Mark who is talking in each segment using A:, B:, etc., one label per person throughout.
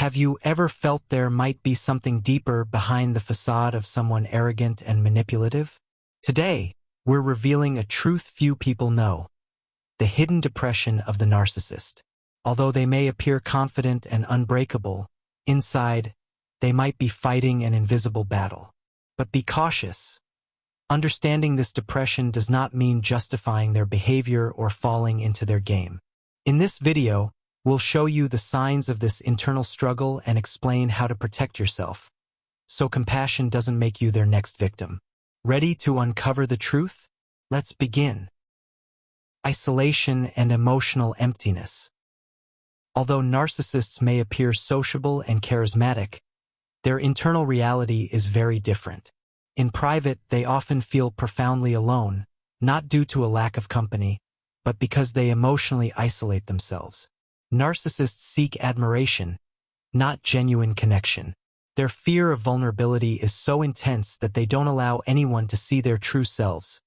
A: Have you ever felt there might be something deeper behind the facade of someone arrogant and manipulative? Today, we're revealing a truth few people know: the hidden depression of the narcissist. Although they may appear confident and unbreakable, inside, they might be fighting an invisible battle. But be cautious. Understanding this depression does not mean justifying their behavior or falling into their game. In this video, we'll show you the signs of this internal struggle and explain how to protect yourself, so compassion doesn't make you their next victim. Ready to uncover the truth? Let's begin. Isolation and emotional emptiness. Although narcissists may appear sociable and charismatic, their internal reality is very different. In private, they often feel profoundly alone, not due to a lack of company, but because they emotionally isolate themselves. Narcissists seek admiration, not genuine connection. Their fear of vulnerability is so intense that they don't allow anyone to see their true selves,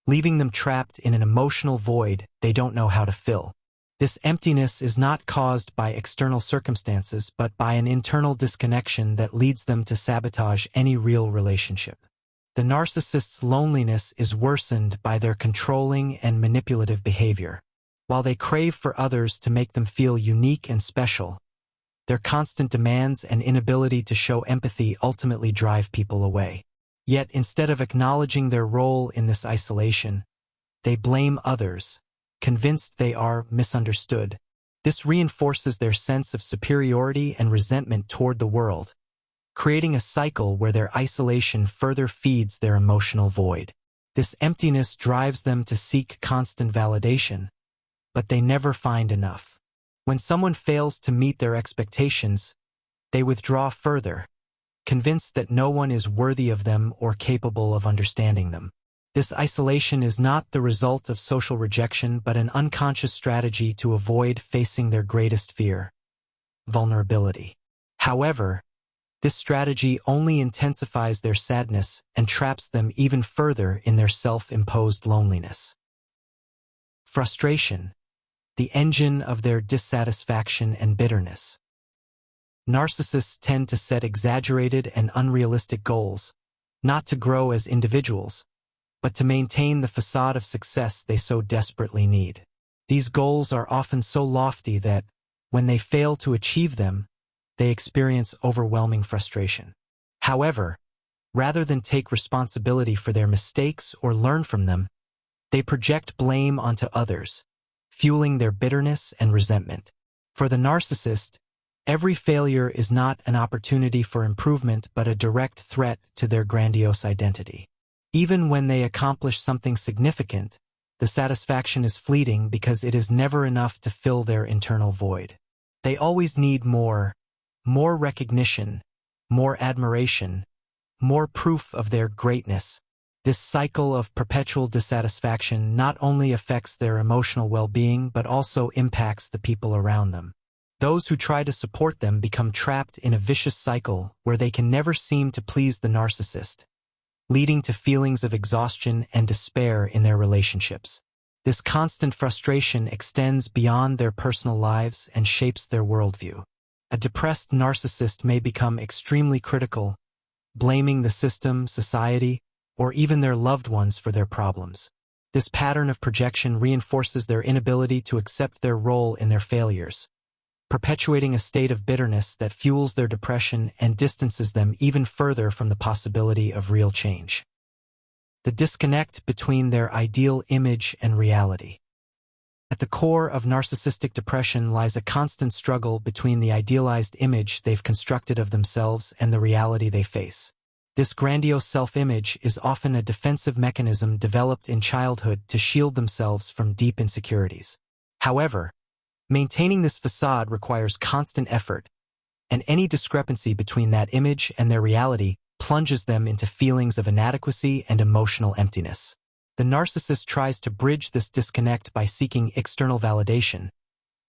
A: leaving them trapped in an emotional void they don't know how to fill. This emptiness is not caused by external circumstances, but by an internal disconnection that leads them to sabotage any real relationship. The narcissist's loneliness is worsened by their controlling and manipulative behavior. While they crave for others to make them feel unique and special, their constant demands and inability to show empathy ultimately drive people away. Yet instead of acknowledging their role in this isolation, they blame others, convinced they are misunderstood. This reinforces their sense of superiority and resentment toward the world, creating a cycle where their isolation further feeds their emotional void. This emptiness drives them to seek constant validation, but they never find enough. When someone fails to meet their expectations, they withdraw further, convinced that no one is worthy of them or capable of understanding them. This isolation is not the result of social rejection, but an unconscious strategy to avoid facing their greatest fear: vulnerability. However, this strategy only intensifies their sadness and traps them even further in their self-imposed loneliness. Frustration, the engine of their dissatisfaction and bitterness. Narcissists tend to set exaggerated and unrealistic goals, not to grow as individuals, but to maintain the facade of success they so desperately need. These goals are often so lofty that, when they fail to achieve them, they experience overwhelming frustration. However, rather than take responsibility for their mistakes or learn from them, they project blame onto others, fueling their bitterness and resentment. For the narcissist, every failure is not an opportunity for improvement but a direct threat to their grandiose identity. Even when they accomplish something significant, the satisfaction is fleeting because it is never enough to fill their internal void. They always need more recognition, more admiration, more proof of their greatness. This cycle of perpetual dissatisfaction not only affects their emotional well-being but also impacts the people around them. Those who try to support them become trapped in a vicious cycle where they can never seem to please the narcissist, leading to feelings of exhaustion and despair in their relationships. This constant frustration extends beyond their personal lives and shapes their worldview. A depressed narcissist may become extremely critical, blaming the system, society, or even their loved ones for their problems. This pattern of projection reinforces their inability to accept their role in their failures, perpetuating a state of bitterness that fuels their depression and distances them even further from the possibility of real change. The disconnect between their ideal image and reality. At the core of narcissistic depression lies a constant struggle between the idealized image they've constructed of themselves and the reality they face. This grandiose self-image is often a defensive mechanism developed in childhood to shield themselves from deep insecurities. However, maintaining this facade requires constant effort, and any discrepancy between that image and their reality plunges them into feelings of inadequacy and emotional emptiness. The narcissist tries to bridge this disconnect by seeking external validation,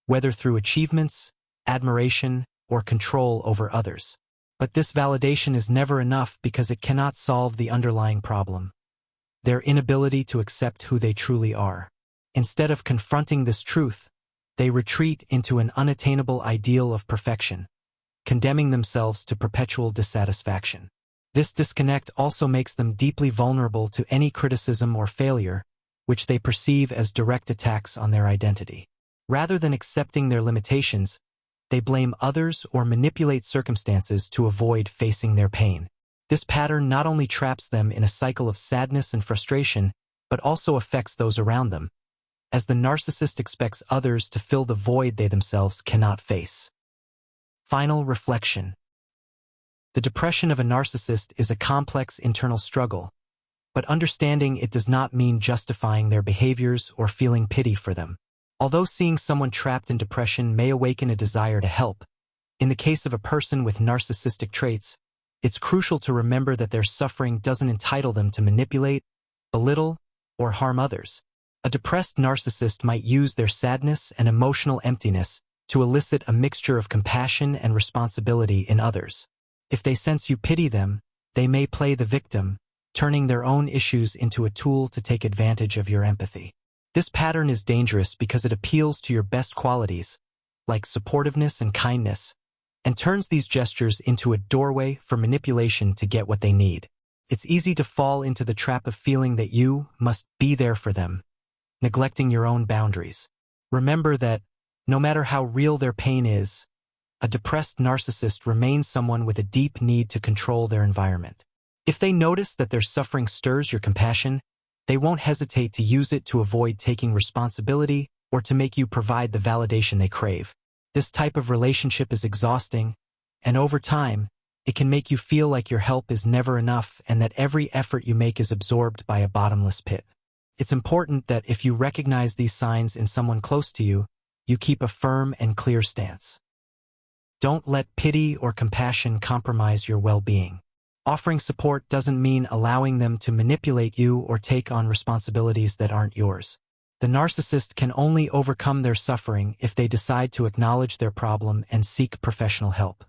A: whether through achievements, admiration, or control over others. But this validation is never enough because it cannot solve the underlying problem: their inability to accept who they truly are. Instead of confronting this truth, they retreat into an unattainable ideal of perfection, condemning themselves to perpetual dissatisfaction. This disconnect also makes them deeply vulnerable to any criticism or failure, which they perceive as direct attacks on their identity. Rather than accepting their limitations, they blame others or manipulate circumstances to avoid facing their pain. This pattern not only traps them in a cycle of sadness and frustration, but also affects those around them, as the narcissist expects others to fill the void they themselves cannot face. Final reflection. The depression of a narcissist is a complex internal struggle, but understanding it does not mean justifying their behaviors or feeling pity for them. Although seeing someone trapped in depression may awaken a desire to help, in the case of a person with narcissistic traits, it's crucial to remember that their suffering doesn't entitle them to manipulate, belittle, or harm others. A depressed narcissist might use their sadness and emotional emptiness to elicit a mixture of compassion and responsibility in others. If they sense you pity them, they may play the victim, turning their own issues into a tool to take advantage of your empathy. This pattern is dangerous because it appeals to your best qualities, like supportiveness and kindness, and turns these gestures into a doorway for manipulation to get what they need. It's easy to fall into the trap of feeling that you must be there for them, neglecting your own boundaries. Remember that, no matter how real their pain is, a depressed narcissist remains someone with a deep need to control their environment. If they notice that their suffering stirs your compassion, they won't hesitate to use it to avoid taking responsibility or to make you provide the validation they crave. This type of relationship is exhausting, and over time, it can make you feel like your help is never enough and that every effort you make is absorbed by a bottomless pit. It's important that if you recognize these signs in someone close to you, you keep a firm and clear stance. Don't let pity or compassion compromise your well-being. Offering support doesn't mean allowing them to manipulate you or take on responsibilities that aren't yours. The narcissist can only overcome their suffering if they decide to acknowledge their problem and seek professional help.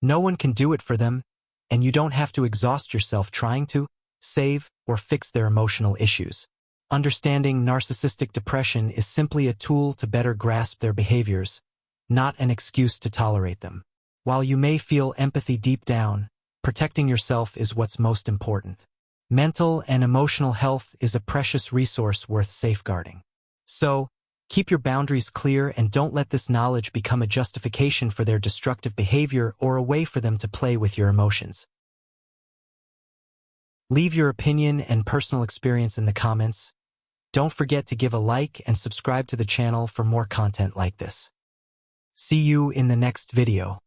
A: No one can do it for them, and you don't have to exhaust yourself trying to save or fix their emotional issues. Understanding narcissistic depression is simply a tool to better grasp their behaviors, not an excuse to tolerate them. While you may feel empathy deep down, protecting yourself is what's most important. Mental and emotional health is a precious resource worth safeguarding. So, keep your boundaries clear and don't let this knowledge become a justification for their destructive behavior or a way for them to play with your emotions. Leave your opinion and personal experience in the comments. Don't forget to give a like and subscribe to the channel for more content like this. See you in the next video.